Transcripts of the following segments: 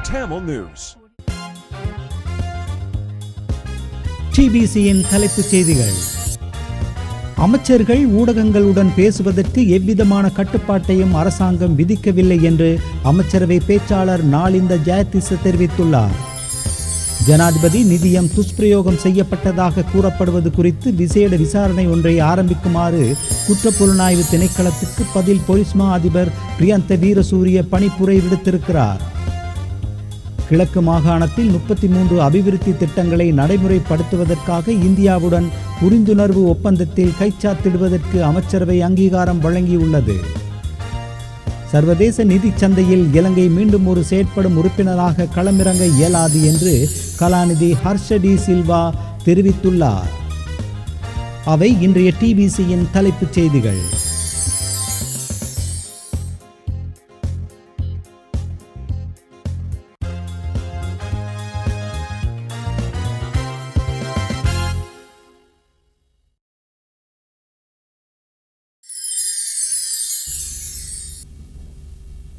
Tamil News. TBCயின் தலைப்புச் செய்திகள். அமைச்சர்கள் ஊடகங்களுடன் பேசுவதற்கு எவ்விதமான கட்டுப்பாட்டையும் அரசாங்கம் விதிக்கவில்லை என்று அமைச்சரவை பேச்சாளர் நாளிந்த ஜெயதிச தெரிவித்துள்ளார். ஜனாதிபதி நிதியம் துஷ்பிரயோகம் செய்யப்பட்டதாக கூறப்படுவது குறித்து விசேட விசாரணை ஒன்றை ஆரம்பிக்குமாறு குற்றப்புலனாய்வு திணைக்களத்துக்கு பதில் பொலிஸ் மா அதிபர் பிரியந்த வீரசூரிய பணிப்புரை விடுத்திருக்கிறார். கிழக்கு மாகாணத்தில் 33 அபிவிருத்தி திட்டங்களை நடைமுறைப்படுத்துவதற்காக இந்தியாவுடன் புரிந்துணர்வு ஒப்பந்தத்தில் கைச்சாத்திடுவதற்கு அமைச்சரவை அங்கீகாரம் வழங்கியுள்ளது. சர்வதேச நிதி சந்தையில் இலங்கை மீண்டும் ஒரு செயற்படும் உறுப்பினராக களமிறங்க இயலாது என்று கலாநிதி ஹர்ஷ டி சில்வா தெரிவித்துள்ளார். அவை இன்றைய TBCயின் தலைப்புச் செய்திகள்.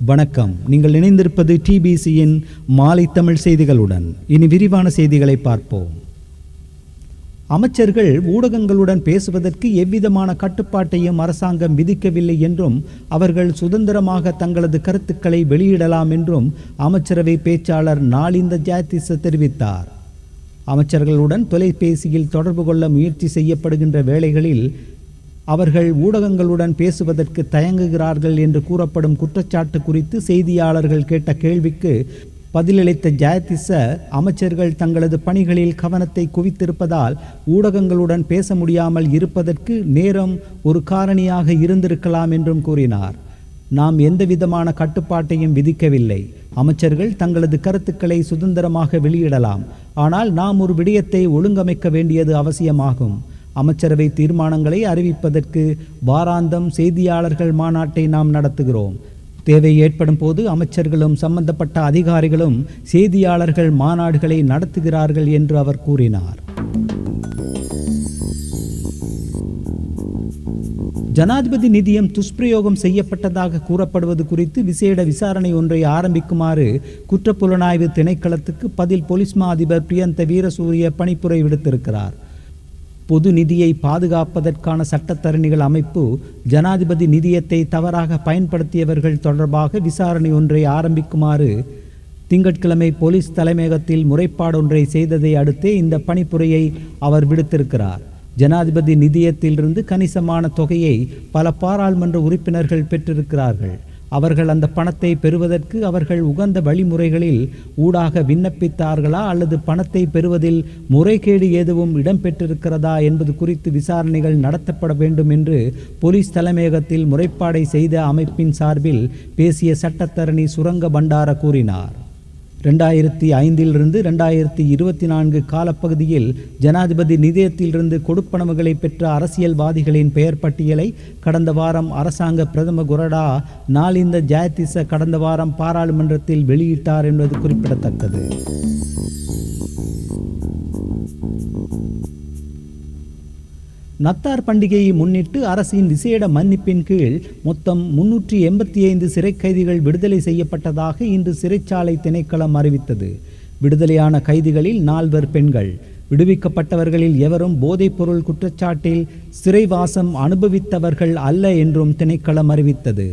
வணக்கம். நீங்கள் இணைந்திருப்பது TBCயின் மாலை தமிழ் செய்திகளுடன். இனி விரிவான செய்திகளை பார்ப்போம். அமைச்சர்கள் ஊடகங்களுடன் பேசுவதற்கு எவ்விதமான கட்டுப்பாட்டையும் அரசாங்கம் விதிக்கவில்லை என்றும் அவர்கள் சுதந்திரமாக தங்களது கருத்துக்களை வெளியிடலாம் என்றும் அமைச்சரவை பேச்சாளர் நாளிந்த ஜெயதிச தெரிவித்தார். அமைச்சர்களுடன் தொலைபேசியில் தொடர்பு கொள்ள முயற்சி செய்யப்படுகின்ற வேளைகளில் அவர்கள் ஊடகங்களுடன் பேசுவதற்கு தயங்குகிறார்கள் என்று கூறப்படும் குற்றச்சாட்டு குறித்து செய்தியாளர்கள் கேட்ட கேள்விக்கு பதிலளித்த ஜெயதிச, அமைச்சர்கள் தங்களது பணிகளில் கவனத்தை குவித்திருப்பதால் ஊடகங்களுடன் பேச முடியாமல் இருப்பதற்கு நேரம் ஒரு காரணியாக இருந்திருக்கலாம் என்றும் கூறினார். நாம் எந்தவிதமான கட்டுப்பாட்டையும் விதிக்கவில்லை. அமைச்சர்கள் தங்களது கருத்துக்களை சுதந்திரமாக வெளியிடலாம். ஆனால் நாம் ஒரு விடயத்தை ஒழுங்கமைக்க வேண்டியது அவசியமாகும். அமைச்சரவை தீர்மானங்களை அறிவிப்பதற்கு வாராந்தம் செய்தியாளர்கள் மாநாட்டை நாம் நடத்துகிறோம். தேவை ஏற்படும் போது அமைச்சர்களும் சம்பந்தப்பட்ட அதிகாரிகளும் செய்தியாளர்கள் மாநாடுகளை நடத்துகிறார்கள் என்று அவர் கூறினார். ஜனாதிபதி நிதியம் துஷ்பிரயோகம் செய்யப்பட்டதாக கூறப்படுவது குறித்து விசேட விசாரணை ஒன்றை ஆரம்பிக்குமாறு குற்றப்புலனாய்வு திணைக்களத்துக்கு பதில் பொலிஸ் மா அதிபர் பிரியந்த வீரசூரிய பணிப்புரை விடுத்திருக்கிறார். பொது நிதியை பாதுகாப்பதற்கான சட்டத்தரணிகள் அமைப்பு ஜனாதிபதி நிதியத்தை தவறாக பயன்படுத்தியவர்கள் தொடர்பாக விசாரணை ஒன்றை ஆரம்பிக்குமாறு திங்கட்கிழமை போலீஸ் தலைமையகத்தில் முறைப்பாடொன்றை செய்ததை அடுத்தே இந்த பணிப்புரையை அவர் விடுத்திருக்கிறார். ஜனாதிபதி நிதியத்திலிருந்து கணிசமான தொகையை பல பாராளுமன்ற உறுப்பினர்கள் பெற்றிருக்கிறார்கள். அவர்கள் அந்த பணத்தை பெறுவதற்கு அவர்கள் உகந்த வழிமுறைகளில் ஊடாக விண்ணப்பித்தார்களா அல்லது பணத்தை பெறுவதில் முறைகேடு எதுவும் இடம்பெற்றிருக்கிறதா என்பது குறித்து விசாரணைகள் நடத்தப்பட வேண்டும் என்று போலீஸ் தலைமையகத்தில் முறைப்பாடை செய்த அமைப்பின் சார்பில் பேசிய சட்டத்தரணி சுரங்க பண்டார கூறினார். 2005 2024 காலப்பகுதியில் ஜனாதிபதி நிதியத்திலிருந்து கொடுப்பனவுகளை பெற்ற அரசியல்வாதிகளின் பெயர் பட்டியலை கடந்த வாரம் அரசாங்க பிரதம கொறடா நாளிந்த ஜெயதிச கடந்த வாரம் பாராளுமன்றத்தில் வெளியிட்டார் என்பது குறிப்பிடத்தக்கது. நத்தார் பண்டிகையை முன்னிட்டு அரசின் விசேட மன்னிப்பின் கீழ் மொத்தம் 385 சிறை கைதிகள் விடுதலை செய்யப்பட்டதாக இன்று சிறைச்சாலை திணைக்களம் அறிவித்தது. விடுதலையான கைதிகளில் 4 பெண்கள். விடுவிக்கப்பட்டவர்களில் எவரும் போதைப்பொருள் குற்றச்சாட்டில் சிறைவாசம் அனுபவித்தவர்கள் அல்ல என்றும் திணைக்களம் அறிவித்தது.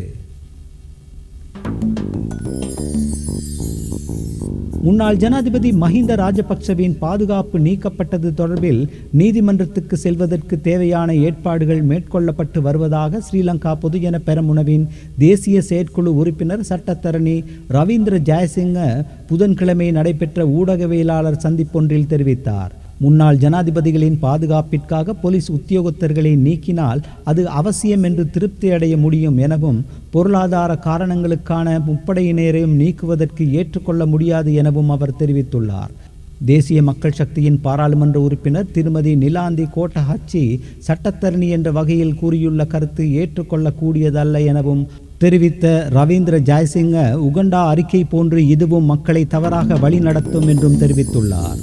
முன்னாள் ஜனாதிபதி மஹிந்த ராஜபக்சவின் பாதுகாப்பு நீக்கப்பட்டது தொடர்பில் நீதிமன்றத்துக்கு செல்வதற்கு தேவையான ஏற்பாடுகள் மேற்கொள்ளப்பட்டு வருவதாக ஸ்ரீலங்கா பொதுஜன பெரமுனவின் தேசிய செயற்குழு உறுப்பினர் சட்டத்தரணி ரவீந்திர ஜெயசிங்க புதன்கிழமை நடைபெற்ற ஊடகவியலாளர் சந்திப்பொன்றில் தெரிவித்தார். முன்னாள் ஜனாதிபதிகளின் பாதுகாப்பிற்காக போலீஸ் உத்தியோகத்தர்களை நீக்கினால் அது அவசியம் என்று திருப்தி அடைய முடியும் எனவும் பொருளாதார காரணங்களுக்கான முப்படையினரையும் நீக்குவதற்கு ஏற்றுக்கொள்ள முடியாது எனவும் அவர் தெரிவித்துள்ளார். தேசிய மக்கள் சக்தியின் பாராளுமன்ற உறுப்பினர் திருமதி நிலாந்தி கோட்டஹச்சி சட்டத்தரணி என்ற வகையில் கூறியுள்ள கருத்து ஏற்றுக்கொள்ளக்கூடியதல்ல எனவும் தெரிவித்த ரவீந்திர ஜெயசிங்க உகண்டா அறிக்கை போன்று இதுவும் மக்களை தவறாக வழிநடத்தும் என்றும் தெரிவித்துள்ளார்.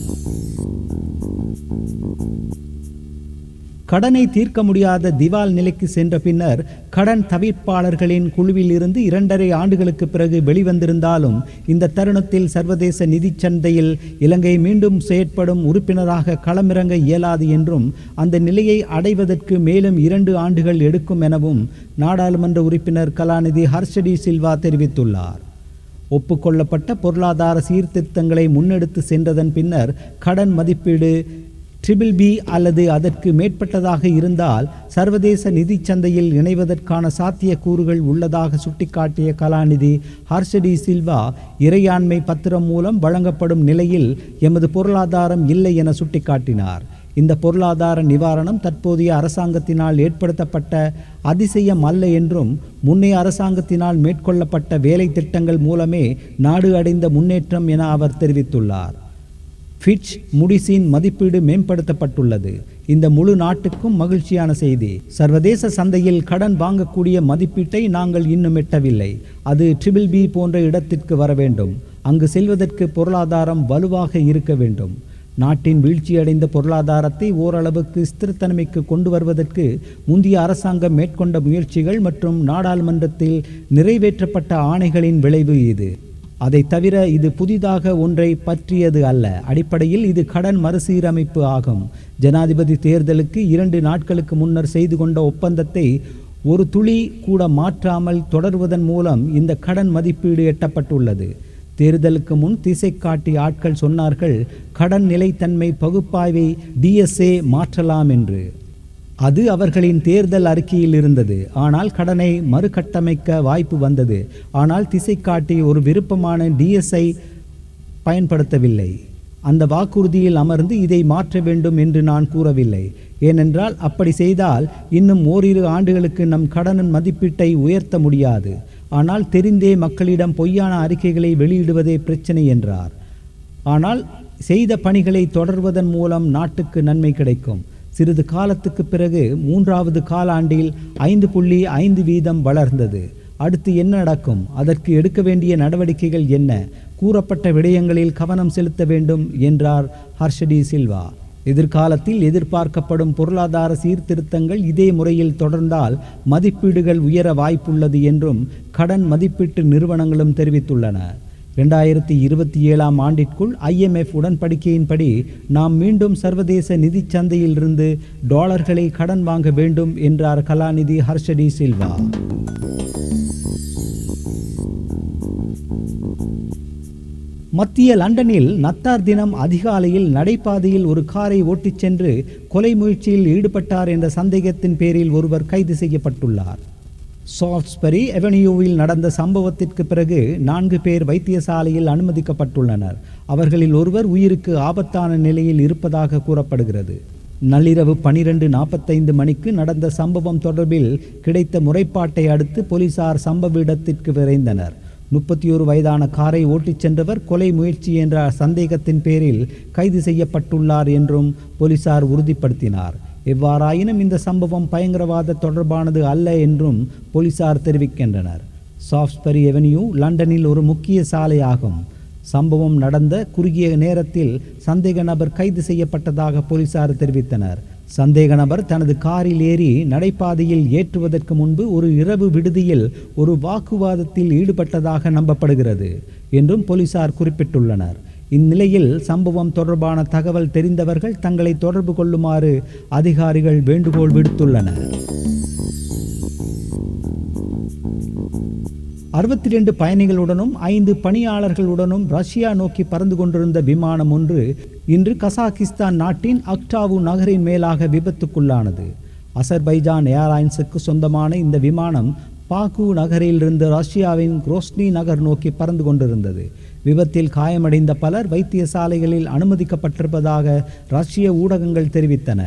கடனை தீர்க்க முடியாத திவால் நிலைக்கு சென்ற பின்னர் கடன் தவிர்ப்பாளர்களின் குழுவில் இருந்து 2.5 ஆண்டுகளுக்கு பிறகு வெளிவந்திருந்தாலும் இந்த தருணத்தில் சர்வதேச நிதிச் சந்தையில் இலங்கை மீண்டும் செயற்படும் உறுப்பினராக களமிறங்க இயலாது என்றும் அந்த நிலையை அடைவதற்கு மேலும் 2 ஆண்டுகள் எடுக்கும் எனவும் நாடாளுமன்ற உறுப்பினர் கலாநிதி ஹர்ஷடி சில்வா தெரிவித்துள்ளார். ஒப்புக்கொள்ளப்பட்ட பொருளாதார சீர்திருத்தங்களை முன்னெடுத்து சென்றதன் பின்னர் கடன் மதிப்பீடு BBB அல்லது அதற்கு மேற்பட்டதாக இருந்தால் சர்வதேச நிதிச் சந்தையில் இணைவதற்கான சாத்தியக்கூறுகள் உள்ளதாக சுட்டிக்காட்டிய கலாநிதி ஹர்ஷடி சில்வா, இறையாண்மை பத்திரம் மூலம் வழங்கப்படும் நிலையில் எமது பொருளாதாரம் இல்லை என சுட்டிக்காட்டினார். இந்த பொருளாதார நிவாரணம் தற்போதைய அரசாங்கத்தினால் ஏற்படுத்தப்பட்ட அதிசயம் அல்ல என்றும் முன்னைய அரசாங்கத்தினால் மேற்கொள்ளப்பட்ட வேலை திட்டங்கள் மூலமே நாடு அடைந்த முன்னேற்றம் என அவர் தெரிவித்துள்ளார். ஃபிட்ச் மூடிஸின் மதிப்பீடு மேம்படுத்தப்பட்டுள்ளது. இந்த முழு நாட்டுக்கும் மகிழ்ச்சியான செய்தி. சர்வதேச சந்தையில் கடன் வாங்கக்கூடிய மதிப்பீட்டை நாங்கள் இன்னும் எட்டவில்லை. அது BBB போன்ற இடத்திற்கு வர வேண்டும். அங்கு செல்வதற்கு பொருளாதாரம் வலுவாக இருக்க வேண்டும். நாட்டின் வீழ்ச்சியடைந்த பொருளாதாரத்தை ஓரளவுக்கு ஸ்திரத்தன்மைக்கு கொண்டு வருவதற்கு முந்தைய அரசாங்கம் மேற்கொண்ட முயற்சிகள் மற்றும் நாடாளுமன்றத்தில் நிறைவேற்றப்பட்ட ஆணைகளின் விளைவு இது. அதை தவிர இது புதிதாக ஒன்றை பற்றியது அல்ல. அடிப்படையில் இது கடன் மறுசீரமைப்பு ஆகும். ஜனாதிபதி தேர்தலுக்கு 2 நாட்களுக்கு முன்னர் செய்து கொண்ட ஒப்பந்தத்தை ஒரு துளி கூட மாற்றாமல் தொடர்வதன் மூலம் இந்த கடன் மதிப்பீடு எட்டப்பட்டுள்ளது. தேர்தலுக்கு முன் திசை காட்டி ஆட்கள் சொன்னார்கள், கடன் நிலைத்தன்மை பகுப்பாய்வை DSA மாற்றலாம் என்று. அது அவர்களின் தேர்தல் அறிக்கையில் இருந்தது. ஆனால் கடனை மறுகட்டமைக்க வாய்ப்பு வந்தது. ஆனால் திசை காட்டி ஒரு விருப்பமான DSA பயன்படுத்தவில்லை. அந்த வாக்குறுதியில் அமர்ந்து இதை மாற்ற வேண்டும் என்று நான் கூறவில்லை. ஏனென்றால் அப்படி செய்தால் இன்னும் ஓரிரு ஆண்டுகளுக்கு நம் கடனின் மதிப்பீட்டை உயர்த்த முடியாது. ஆனால் தெரிந்தே மக்களிடம் பொய்யான அறிக்கைகளை வெளியிடுவதே பிரச்சனை என்றார். ஆனால் செய்த பணிகளை தொடர்வதன் மூலம் நாட்டுக்கு நன்மை கிடைக்கும். சிறிது காலத்துக்கு பிறகு 3வது காலாண்டில் 5.5% வளர்ந்தது. அடுத்து என்ன நடக்கும்? அதற்கு எடுக்க வேண்டிய நடவடிக்கைகள் என்ன? கூறப்பட்ட விடயங்களில் கவனம் செலுத்த வேண்டும் என்றார் ஹர்ஷடி சில்வா. எதிர்காலத்தில் எதிர்பார்க்கப்படும் பொருளாதார சீர்திருத்தங்கள் இதே முறையில் தொடர்ந்தால் மதிப்பீடுகள் உயர வாய்ப்புள்ளது என்றும் கடன் மதிப்பீட்டு நிறுவனங்களும் தெரிவித்துள்ளன. 2027ஆம் ஆண்டிற்குள் IMF உடன்படிக்கையின்படி நாம் மீண்டும் சர்வதேச நிதி சந்தையிலிருந்து டாலர்களை கடன் வாங்க வேண்டும் என்றார் கலாநிதி ஹர்ஷடி சில்வா. மத்திய லண்டனில் நத்தார் தினம் அதிகாலையில் நடைபாதையில் ஒரு காரை ஓட்டிச் சென்று கொலை முயற்சியில் ஈடுபட்டார் என்ற சந்தேகத்தின் பேரில் ஒருவர் கைது செய்யப்பட்டுள்ளார். சால்ஸ்பரி அவென்யூவில் நடந்த சம்பவத்திற்கு பிறகு 4 பேர் வைத்தியசாலையில் அனுமதிக்கப்பட்டுள்ளனர். அவர்களில் ஒருவர் உயிருக்கு ஆபத்தான நிலையில் இருப்பதாக கூறப்படுகிறது. நள்ளிரவு 12:45 மணிக்கு நடந்த சம்பவம் தொடர்பில் கிடைத்த முறைப்பாட்டை அடுத்து போலீசார் சம்பவ இடத்திற்கு விரைந்தனர். 31 வயதான காரை ஓட்டிச் சென்றவர் கொலை முயற்சி என்ற சந்தேகத்தின் பேரில் கைது செய்யப்பட்டுள்ளார் என்றும் போலீசார் உறுதிப்படுத்தினார். எவ்வாறாயினும் இந்த சம்பவம் பயங்கரவாத தொடர்பானது அல்ல என்றும் போலீசார் தெரிவிக்கின்றனர். சால்ஸ்பரி அவென்யூ லண்டனில் ஒரு முக்கிய சாலையாகும். சம்பவம் நடந்த குறுகிய நேரத்தில் சந்தேக நபர் கைது செய்யப்பட்டதாக போலீசார் தெரிவித்தனர். சந்தேக நபர் தனது காரில் ஏறி நடைபாதையில் ஏற்றுவதற்கு முன்பு ஒரு இரவு விடுதியில் ஒரு வாக்குவாதத்தில் ஈடுபட்டதாக நம்பப்படுகிறது என்றும் போலீசார் குறிப்பிட்டுள்ளனர். இந்நிலையில் சம்பவம் தொடர்பான தகவல் தெரிந்தவர்கள் தங்களை தொடர்பு கொள்ளுமாறு அதிகாரிகள் வேண்டுகோள் விடுத்துள்ளனர். 62 பயணிகளுடனும் 5 பணியாளர்களுடனும் ரஷ்யா நோக்கி பறந்து கொண்டிருந்த விமானம் ஒன்று இன்று கசாகிஸ்தான் நாட்டின் அக்டாவு நகரின் மேலாக விபத்துக்குள்ளானது. அசர்பைஜான் ஏர்லைன்ஸுக்கு சொந்தமான இந்த விமானம் பாக்கு நகரிலிருந்து ரஷ்யாவின் குரோஸ்னி நகர் நோக்கி பறந்து கொண்டிருந்தது. விபத்தில் காயமடைந்த பலர் வைத்தியசாலைகளில் அனுமதிக்கப்பட்டிருப்பதாக ரஷ்ய ஊடகங்கள் தெரிவித்தன.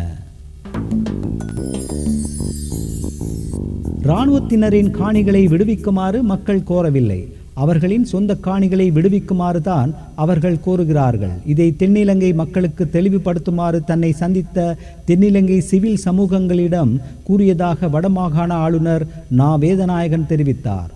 இராணுவத்தினரின் காணிகளை விடுவிக்குமாறு மக்கள் கோரவில்லை. அவர்களின் சொந்த காணிகளை விடுவிக்குமாறு தான் அவர்கள் கோருகிறார்கள். இதை தென்னிலங்கை மக்களுக்கு தெளிவுபடுத்துமாறு தன்னை சந்தித்த தென்னிலங்கை சிவில் சமூகங்களிடம் கூறியதாக வடமாகாண ஆளுநர் நா. வேதநாயகன் தெரிவித்தார்.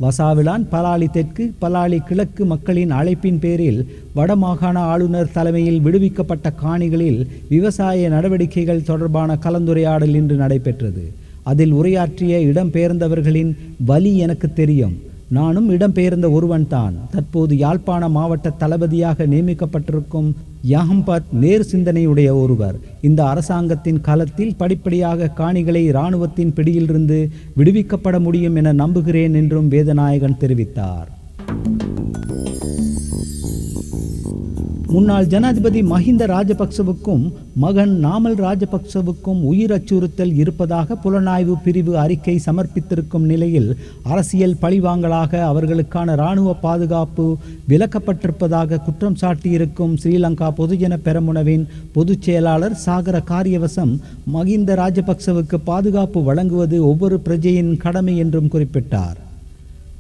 வசாவிலான் பலாலி தெற்கு பலாலி கிழக்கு மக்களின் அழைப்பின் பேரில் வடமாகாண ஆளுநர் தலைமையில் விடுவிக்கப்பட்ட காணிகளில் விவசாய நடவடிக்கைகள் தொடர்பான கலந்துரையாடல் இன்று நடைபெற்றது. அதில் உரையாற்றிய இடம்பெயர்ந்தவர்களின் வலி எனக்கு தெரியும். நானும் இடம்பெயர்ந்த ஒருவன்தான். தற்போது யாழ்ப்பாண மாவட்ட தளபதியாக நியமிக்கப்பட்டிருக்கும் யாஹம்பத் நேர் சிந்தனையுடைய ஒருவர். இந்த அரசாங்கத்தின் காலத்தில் படிப்படியாக காணிகளை இராணுவத்தின் பிடியிலிருந்து விடுவிக்கப்பட முடியும் என நம்புகிறேன் என்றும் வேதநாயகன் தெரிவித்தார். முன்னாள் ஜனாதிபதி மஹிந்த ராஜபக்சவுக்கும் மகன் நாமல் ராஜபக்சவுக்கும் உயிர் அச்சுறுத்தல் இருப்பதாக புலனாய்வு பிரிவு அறிக்கை சமர்ப்பித்திருக்கும் நிலையில் அரசியல் பழிவாங்கலாக அவர்களுக்கான இராணுவ பாதுகாப்பு விலக்கப்பட்டிருப்பதாக குற்றம் சாட்டியிருக்கும் ஸ்ரீலங்கா பொதுஜன பெரமுனவின் பொதுச் செயலாளர் சாகர காரியவசம் மஹிந்த ராஜபக்சவுக்கு பாதுகாப்பு வழங்குவது ஒவ்வொரு பிரஜையின் கடமை என்றும் குறிப்பிட்டார்.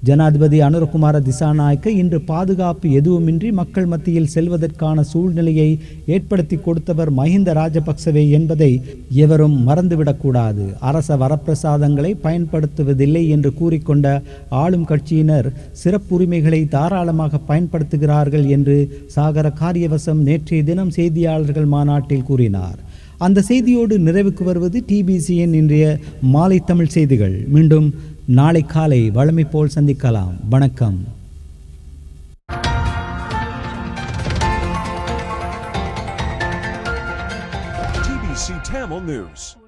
ஜனாதிபதி அனுரகுமார திசாநாயக்க இன்று பாதுகாப்பு எதுவுமின்றி மக்கள் மத்தியில் செல்வதற்கான சூழ்நிலையை ஏற்படுத்தி கொடுத்தவர் மஹிந்த ராஜபக்சவே என்பதை எவரும் மறந்துவிடக்கூடாது. அரச வரப்பிரசாதங்களை பயன்படுத்துவதில்லை என்று கூறிக்கொண்ட ஆளும் கட்சியினர் சிறப்புரிமைகளை தாராளமாக பயன்படுத்துகிறார்கள் என்று சாகர காரியவசம் நேற்றைய தினம் செய்தியாளர்கள் மாநாட்டில் கூறினார். அந்த செய்தியோடு நிறைவுக்கு வருவது டிபிசியின் இன்றைய மாலை தமிழ் செய்திகள். மீண்டும் நாளை காலை வழமை போல் சந்திக்கலாம். வணக்கம். TBC Tamil News.